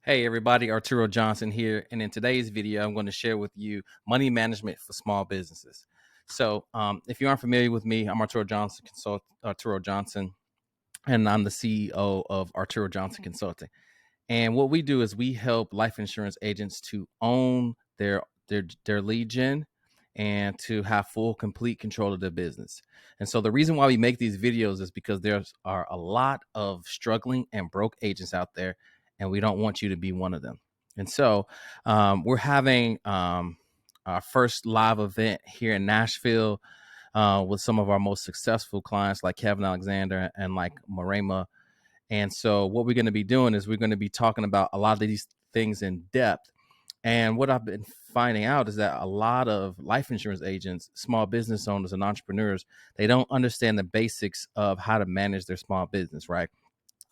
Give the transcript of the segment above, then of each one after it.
Hey everybody, Arturo Johnson here, and in today's video, I'm going to share with you money management for small businesses. So, if you aren't familiar with me, I'm Arturo Johnson, and I'm the CEO of Arturo Johnson Consulting. And what we do is we help life insurance agents to own their lead gen and to have full, complete control of their business. And so the reason why we make these videos is because there are a lot of struggling and broke agents out there, and we don't want you to be one of them. And so we're having our first live event here in Nashville with some of our most successful clients like Kevin Alexander and like Marema. And so what we're going to be doing is we're going to be talking about a lot of these things in depth. And what I've been finding out is that a lot of life insurance agents, small business owners and entrepreneurs, they don't understand the basics of how to manage their small business, right?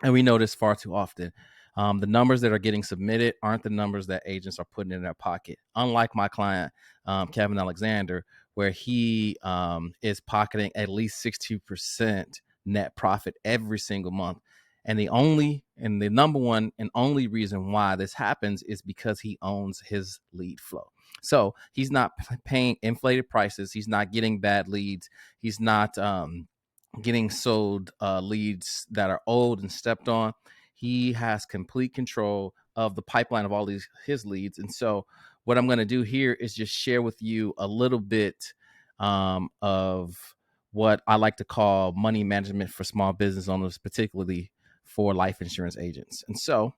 And we know this far too often. The numbers that are getting submitted aren't the numbers that agents are putting in their pocket. Unlike my client, Kevin Alexander, where he is pocketing at least 60% net profit every single month. And the number one and only reason why this happens is because he owns his lead flow. So he's not paying inflated prices. He's not getting bad leads. He's not getting sold leads that are old and stepped on. He has complete control of the pipeline of all his leads. And so what I'm going to do here is just share with you a little bit of what I like to call money management for small business owners, particularly for life insurance agents. And so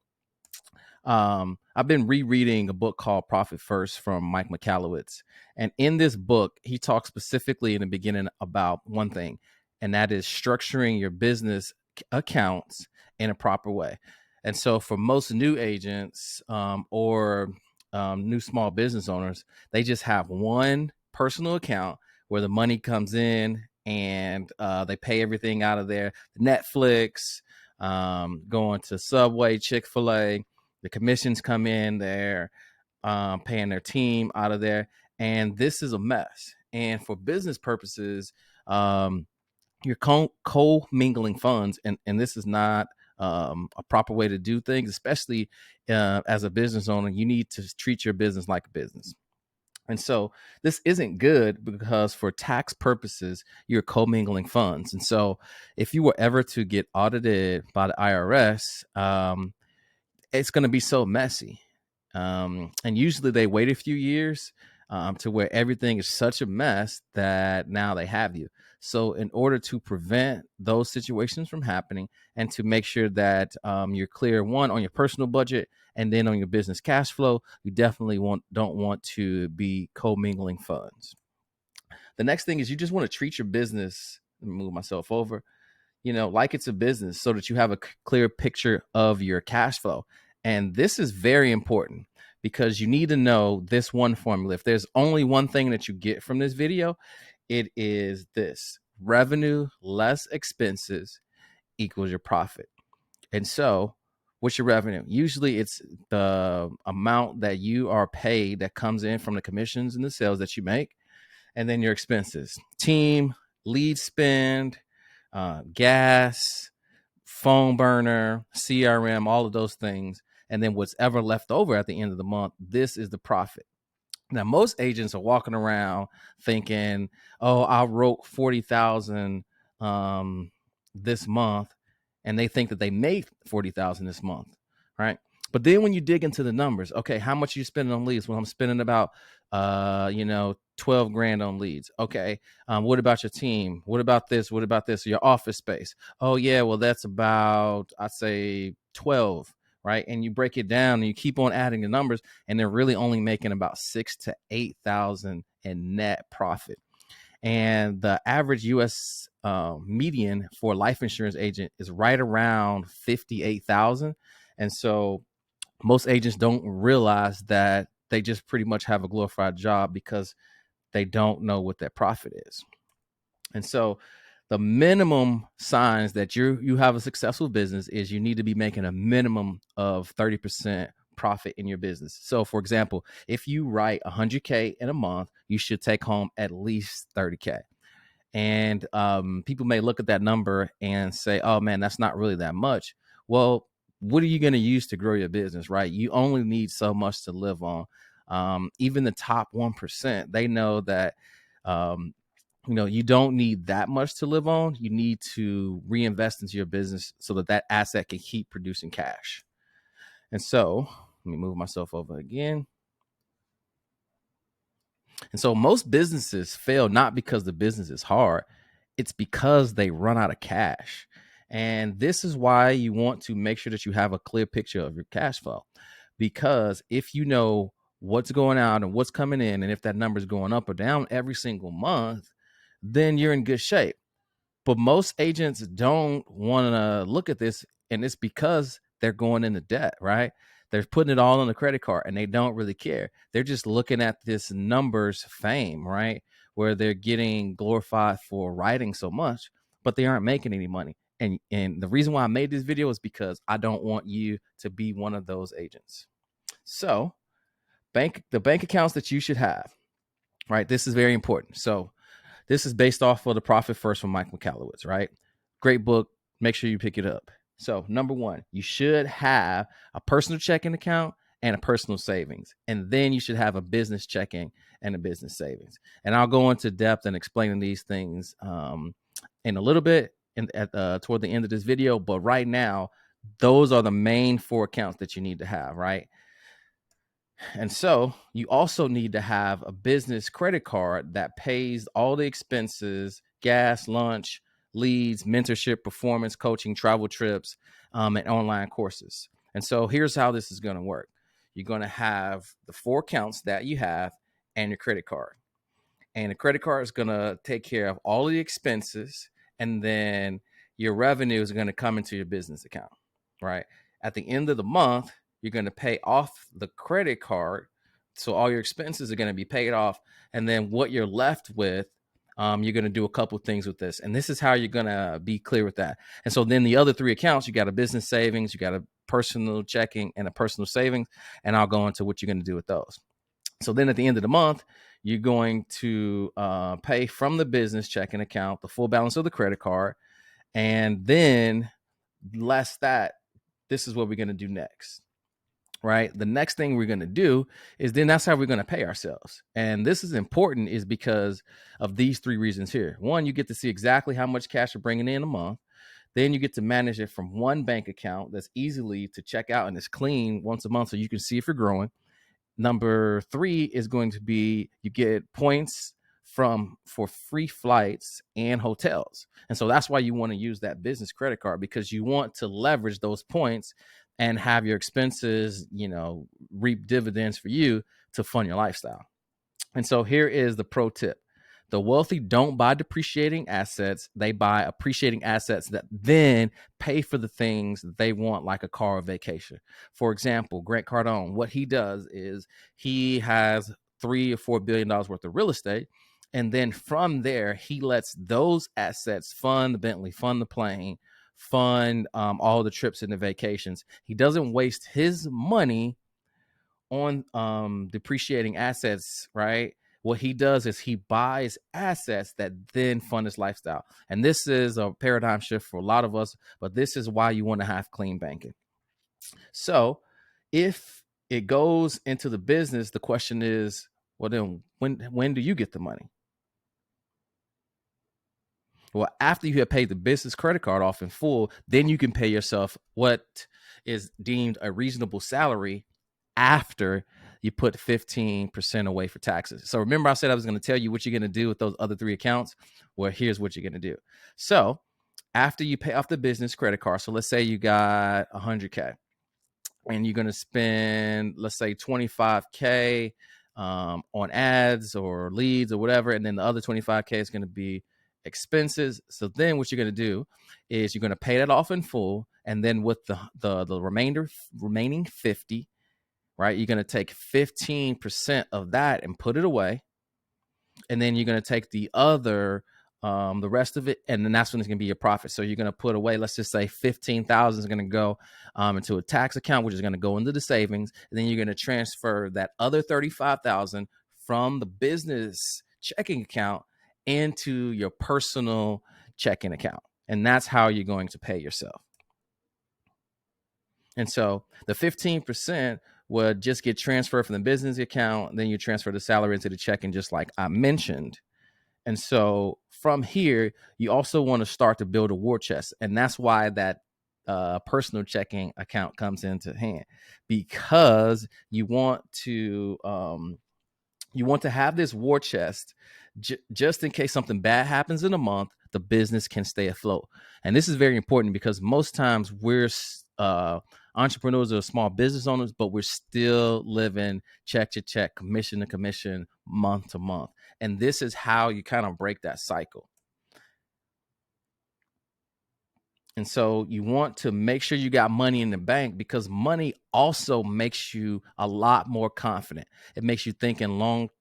I've been rereading a book called Profit First from Mike Michalowicz. And in this book, he talks specifically in the beginning about one thing, and that is structuring your business accounts in a proper way. And so for most new agents or new small business owners, they just have one personal account where the money comes in and they pay everything out of there. Netflix, going to Subway, Chick-fil-A, the commissions come in there, paying their team out of there. And this is a mess. And for business purposes, you're co-mingling funds. And this is not a proper way to do things, especially as a business owner. You need to treat your business like a business. And so this isn't good because for tax purposes, you're commingling funds. And so if you were ever to get audited by the IRS, it's going to be so messy. And usually they wait a few years to where everything is such a mess that now they have you. So in order to prevent those situations from happening and to make sure that you're clear, one, on your personal budget and then on your business cash flow, you definitely don't want to be commingling funds. The next thing is you just want to treat your business, let me move myself over, like it's a business so that you have a clear picture of your cash flow. And this is very important because you need to know this one formula. If there's only one thing that you get from this video, it is this: revenue less expenses equals your profit. And so what's your revenue? Usually it's the amount that you are paid that comes in from the commissions and the sales that you make. And then your expenses: team, lead spend, gas, phone burner, CRM, all of those things. And then what's ever left over at the end of the month, this is the profit. Now, most agents are walking around thinking, oh, I wrote 40,000 this month, and they think that they made 40,000 this month, right? But then when you dig into the numbers, okay, how much are you spending on leads? Well, I'm spending about 12 grand on leads. Okay. What about your team? What about this? What about this? Your office space? Oh yeah, well, that's about, I'd say 12, right? And you break it down and you keep on adding the numbers, and they're really only making about 6,000 to 8,000 in net profit. And the average U.S. Median for a life insurance agent is right around 58,000. And so most agents don't realize that they just pretty much have a glorified job because they don't know what that profit is. And so the minimum signs that you have a successful business is you need to be making a minimum of 30% profit in your business. So for example, if you write 100K in a month, you should take home at least 30K. And people may look at that number and say, oh man, that's not really that much. Well, what are you going to use to grow your business, right? You only need so much to live on. Even the top 1%, they know that, you don't need that much to live on. You need to reinvest into your business so that that asset can keep producing cash. And so let me move myself over again. And so most businesses fail not because the business is hard, it's because they run out of cash. And this is why you want to make sure that you have a clear picture of your cash flow. Because if you know what's going out and what's coming in, and if that number is going up or down every single month, then you're in good shape. But most agents don't want to look at this, and it's because they're going into debt, right? They're putting it all on the credit card and they don't really care. They're just looking at this numbers fame, right? Where they're getting glorified for writing so much, but they aren't making any money. And the reason why I made this video is because I don't want you to be one of those agents. So, the bank accounts that you should have, right? This is very important. So, this is based off of The Profit First from Mike Michalowicz, right? Great book. Make sure you pick it up. So, number one, you should have a personal checking account and a personal savings. And then you should have a business checking and a business savings. And I'll go into depth and explaining these things in a little bit toward the end of this video. But right now, those are the main 4 accounts that you need to have, right? And so you also need to have a business credit card that pays all the expenses, gas, lunch, leads, mentorship, performance, coaching, travel trips, and online courses. And so here's how this is going to work. You're going to have the 4 accounts that you have and your credit card. And the credit card is going to take care of all of the expenses, and then your revenue is going to come into your business account, right? At the end of the month, you're going to pay off the credit card. So all your expenses are going to be paid off. And then what you're left with, you're going to do a couple things with this. And this is how you're going to be clear with that. And so then the other 3 accounts, you got a business savings, you got a personal checking and a personal savings. And I'll go into what you're going to do with those. So then at the end of the month, you're going to pay from the business checking account the full balance of the credit card. And then less that, this is what we're going to do next. Right. The next thing we're going to do is then that's how we're going to pay ourselves. And this is important is because of these 3 reasons here. One, you get to see exactly how much cash you're bringing in a month. Then you get to manage it from one bank account that's easily to check out and it's clean once a month so you can see if you're growing. Number 3 is going to be you get points for free flights and hotels. And so that's why you want to use that business credit card, because you want to leverage those points and have your expenses, reap dividends for you to fund your lifestyle. And so here is the pro tip. The wealthy don't buy depreciating assets. They buy appreciating assets that then pay for the things they want, like a car or vacation. For example, Grant Cardone, what he does is he has $3 or $4 billion worth of real estate. And then from there, he lets those assets fund the Bentley, fund the plane, fund all the trips and the vacations. He doesn't waste his money on depreciating assets, right? What he does is he buys assets that then fund his lifestyle. And this is a paradigm shift for a lot of us, but this is why you want to have clean banking. So if it goes into the business, the question is, well, then when do you get the money? Well, after you have paid the business credit card off in full, then you can pay yourself what is deemed a reasonable salary after you put 15% away for taxes. So remember I said I was going to tell you what you're going to do with those other 3 accounts? Well, here's what you're going to do. So after you pay off the business credit card, so let's say you got 100K and you're going to spend, let's say 25K on ads or leads or whatever. And then the other 25K is going to be expenses. So then what you're going to do is you're going to pay that off in full. And then with the remaining 50, right, you're going to take 15% of that and put it away. And then you're going to take the other, the rest of it, and then that's when it's going to be your profit. So you're going to put away, let's just say 15,000 is going to go into a tax account, which is going to go into the savings. And then you're going to transfer that other 35,000 from the business checking account into your personal checking account. And that's how you're going to pay yourself. And so the 15% would just get transferred from the business account. Then you transfer the salary into the checking, just like I mentioned. And so from here, you also want to start to build a war chest. And that's why that personal checking account comes into hand, because you want to have this war chest just in case something bad happens in a month, the business can stay afloat. And this is very important because most times we're entrepreneurs or small business owners, but we're still living check to check, commission to commission, month to month. And this is how you kind of break that cycle. And so you want to make sure you got money in the bank, because money also makes you a lot more confident. It makes you think in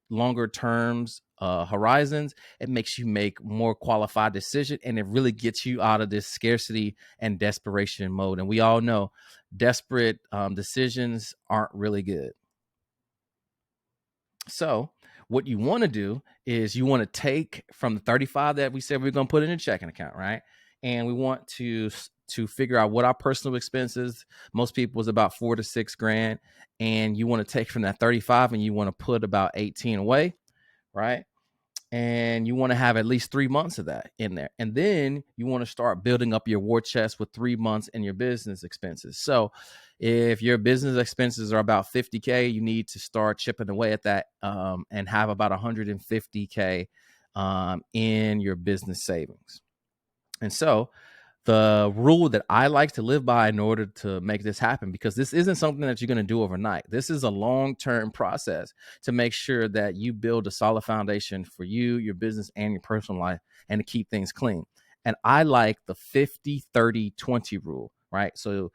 longer terms, horizons. It makes you make more qualified decisions, and it really gets you out of this scarcity and desperation mode. And we all know desperate decisions aren't really good. So what you want to do is you want to take from the 35 that we said we're going to put in a checking account, right? And we want to figure out what our personal expenses. Most people is about $4 to $6 grand, and you want to take from that 35 and you want to put about 18 away, right? And you want to have at least 3 months of that in there. And then you want to start building up your war chest with 3 months in your business expenses. So if your business expenses are about 50K, you need to start chipping away at that and have about 150K in your business savings. And so the rule that I like to live by in order to make this happen, because this isn't something that you're going to do overnight. This is a long-term process to make sure that you build a solid foundation for you, your business, and your personal life, and to keep things clean. And I like the 50-30-20 rule, right? So,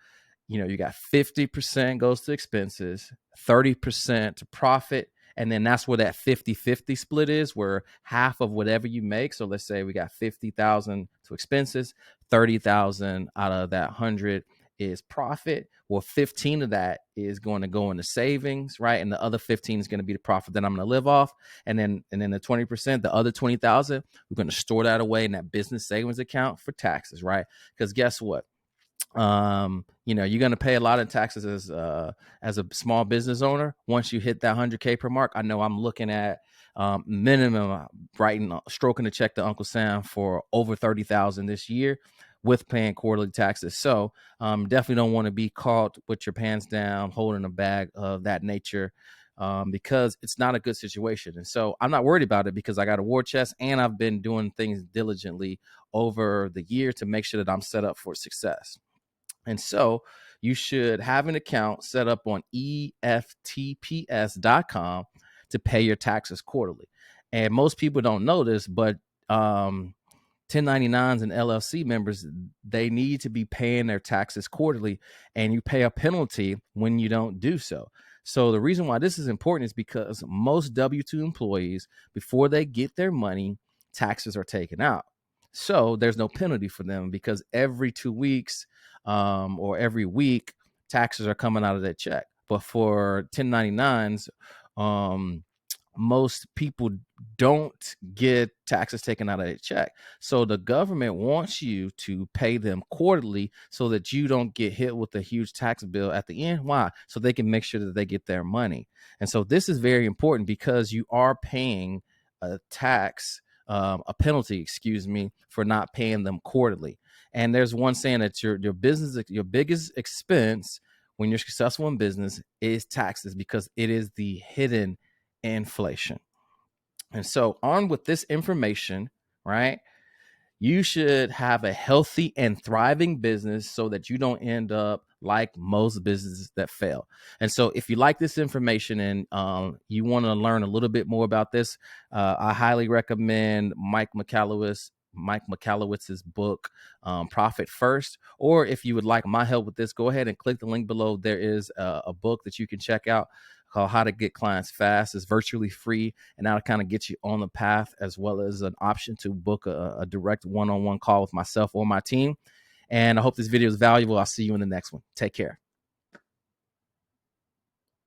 you got 50% goes to expenses, 30% to profit, and then that's where that 50-50 split is, where half of whatever you make. So let's say we got 50,000 to expenses, 30,000 out of that 100 is profit. Well, 15 of that is going to go into savings, right? And the other 15 is going to be the profit that I'm going to live off. And then the 20%, the other 20,000, we're going to store that away in that business savings account for taxes, right? Because guess what? You're going to pay a lot of taxes as a small business owner. Once you hit that 100K per mark, I know I'm looking at minimum stroking the check to Uncle Sam for over 30,000 this year with paying quarterly taxes. So definitely don't want to be caught with your pants down, holding a bag of that nature, because it's not a good situation. And so I'm not worried about it because I got a war chest and I've been doing things diligently over the year to make sure that I'm set up for success. And so you should have an account set up on EFTPS.com to pay your taxes quarterly. And most people don't know this, but 1099s and LLC members, they need to be paying their taxes quarterly, and you pay a penalty when you don't do so. So the reason why this is important is because most W-2 employees, before they get their money, taxes are taken out. So there's no penalty for them because every 2 weeks or every week, taxes are coming out of that check. But for 1099s, most people don't get taxes taken out of their check. So the government wants you to pay them quarterly so that you don't get hit with a huge tax bill at the end. Why? So they can make sure that they get their money. And so this is very important because you are paying a penalty, for not paying them quarterly. And there's one saying that your biggest expense when you're successful in business is taxes, because it is the hidden inflation. And so on with this information, right? You should have a healthy and thriving business so that you don't end up like most businesses that fail. And so if you like this information and you want to learn a little bit more about this, I highly recommend Mike Michalowicz's book, Profit First. Or if you would like my help with this, go ahead and click the link below. There is a book that you can check out called How to Get Clients Fast. It's virtually free, and that'll kind of get you on the path, as well as an option to book a direct one-on-one call with myself or my team. And I hope this video is valuable. I'll see you in the next one. Take care.